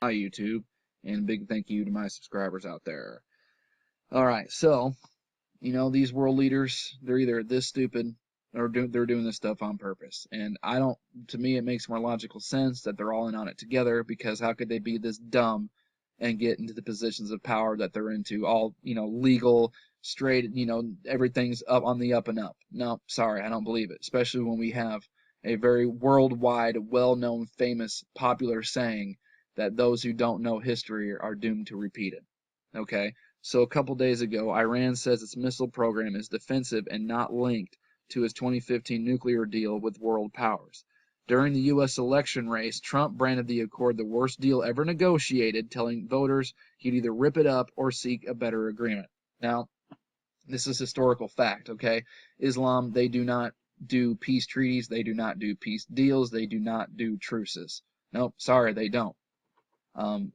Hi YouTube, and big thank you to my subscribers out there. All right, so these world leaders, they're either this stupid or they're doing this stuff on purpose. And I don't. To me, it makes more logical sense that they're all in on it together, because how could they be this dumb and get into the positions of power that they're into? All legal, straight. Everything's up on the up and up. No, sorry, I don't believe it. Especially when we have a very worldwide, well-known, famous, popular saying that those who don't know history are doomed to repeat it. Okay? So a couple days ago, Iran says its missile program is defensive and not linked to its 2015 nuclear deal with world powers. During the U.S. election race, Trump branded the accord the worst deal ever negotiated, telling voters he'd either rip it up or seek a better agreement. Now, this is historical fact, okay? Islam, they do not do peace treaties, they do not do peace deals, they do not do truces. Nope, sorry, they don't.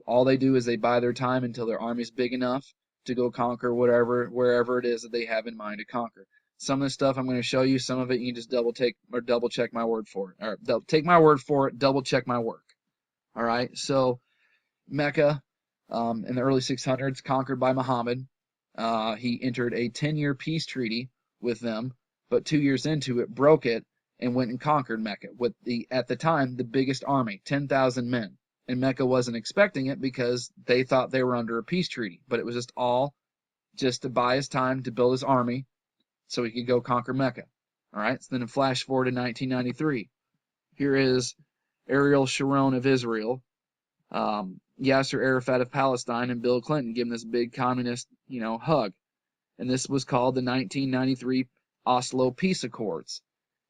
All they do is they buy their time until their army's big enough to go conquer wherever it is that they have in mind to conquer. Some of the stuff I'm going to show you, some of it you can just double check my word for it. Or take my word for it, double check my work. All right. So Mecca, in the early 600s, conquered by Muhammad. He entered a 10-year peace treaty with them, but 2 years into it, broke it and went and conquered Mecca with at the time, the biggest army, 10,000 men. And Mecca wasn't expecting it because they thought they were under a peace treaty, but it was just to buy his time to build his army so he could go conquer Mecca. All right. So then flash forward to 1993. Here is Ariel Sharon of Israel, Yasser Arafat of Palestine, and Bill Clinton giving this big communist, hug. And this was called the 1993 Oslo Peace Accords.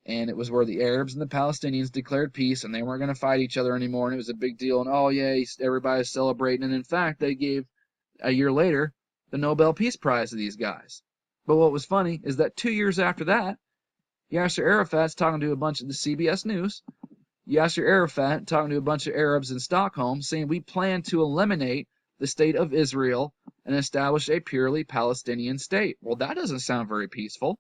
And it was where the Arabs and the Palestinians declared peace, and they weren't going to fight each other anymore, and it was a big deal, and oh yeah, everybody's celebrating. And in fact, they gave, a year later, the Nobel Peace Prize to these guys. But what was funny is that 2 years after that, Yasser Arafat's talking to a bunch of the CBS News, Yasser Arafat talking to a bunch of Arabs in Stockholm, saying we plan to eliminate the state of Israel and establish a purely Palestinian state. Well, that doesn't sound very peaceful.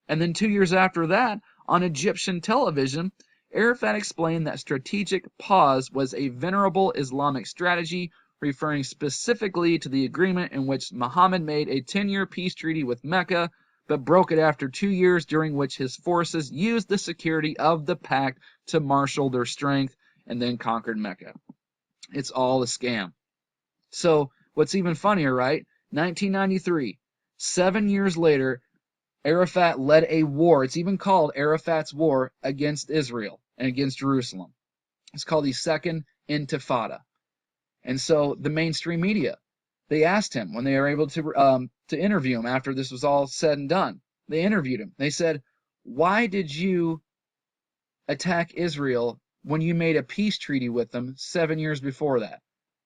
And then 2 years after that, on Egyptian television, Arafat explained that strategic pause was a venerable Islamic strategy, referring specifically to the agreement in which Muhammad made a 10-year peace treaty with Mecca, but broke it after 2 years, during which his forces used the security of the pact to marshal their strength and then conquered Mecca. It's all a scam. So what's even funnier, right? 1993, 7 years later, Arafat led a war. It's even called Arafat's War against Israel and against Jerusalem. It's called the Second Intifada. And so the mainstream media, they asked him when they were able to interview him after this was all said and done. They interviewed him. They said, "Why did you attack Israel when you made a peace treaty with them 7 years before that?"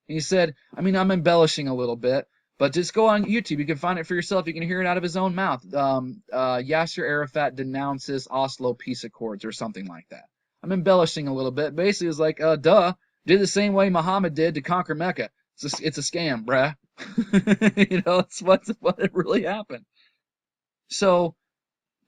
And he said, I'm embellishing a little bit, but just go on YouTube. You can find it for yourself. You can hear it out of his own mouth. Yasser Arafat denounces Oslo Peace Accords or something like that. I'm embellishing a little bit. Basically, it's like, duh. Did the same way Muhammad did to conquer Mecca. It's a scam, bruh. It's what it really happened. So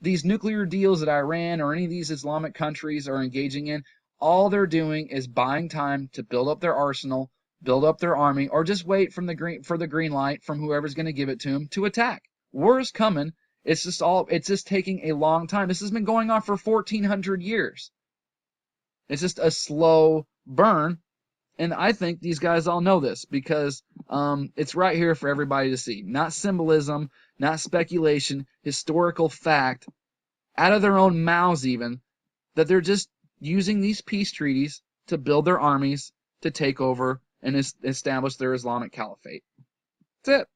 these nuclear deals that Iran or any of these Islamic countries are engaging in, all they're doing is buying time to build up their arsenal, build up their army, or just wait for the green light from whoever's going to give it to them to attack. War is coming. It's just taking a long time. This has been going on for 1,400 years. It's just a slow burn, and I think these guys all know this because it's right here for everybody to see. Not symbolism, not speculation, historical fact, out of their own mouths even, that they're just using these peace treaties to build their armies to take over and establish their Islamic caliphate. That's it.